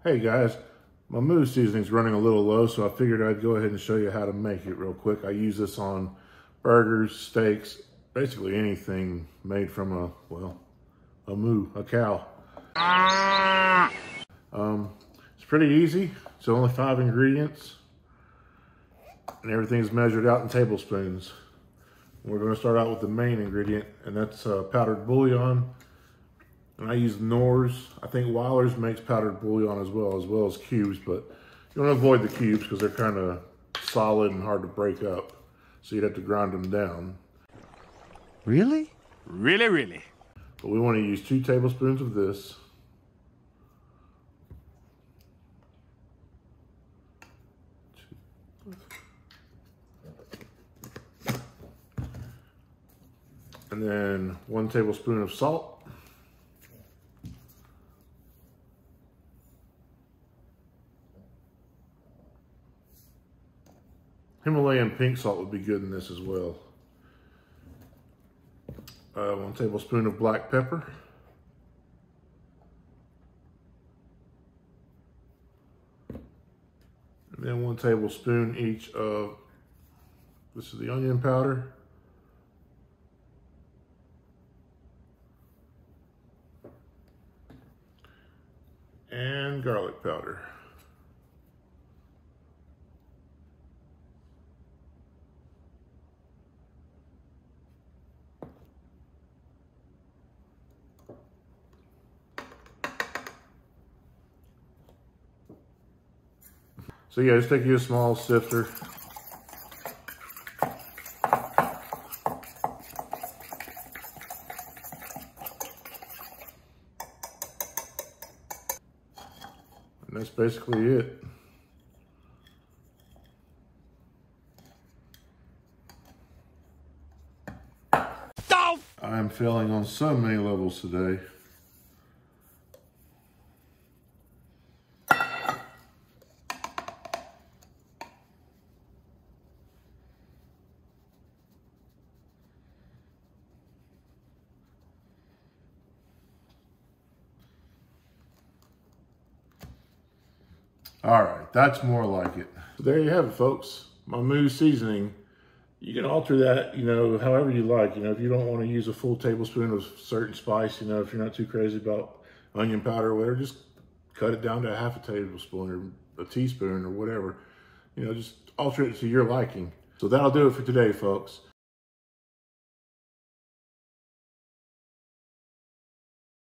Hey guys, my Moo seasoning's running a little low, so I figured I'd go ahead and show you how to make it real quick. I use this on burgers, steaks, basically anything made from a moo, a cow. It's pretty easy. It's only 5 ingredients, and everything's measured out in tablespoons. We're going to start out with the main ingredient, and that's powdered bouillon. And I use Knorr's. I think Weiler's makes powdered bouillon as well as cubes, but you want to avoid the cubes because they're kind of solid and hard to break up. So you'd have to grind them down. Really? Really? But we want to use 2 tablespoons of this. And then 1 tablespoon of salt. Himalayan pink salt would be good in this as well. 1 tablespoon of black pepper. And then 1 tablespoon each of, this is the onion powder. And garlic powder. So yeah, just take you a small sifter. And that's basically it. I am failing on so many levels today. All right, that's more like it. So there you have it, folks. My Moo seasoning. You can alter that, however you like. If you don't want to use a full tablespoon of certain spice, if you're not too crazy about onion powder or whatever, just cut it down to a half a tablespoon or a teaspoon or whatever. Just alter it to your liking. So that'll do it for today, folks.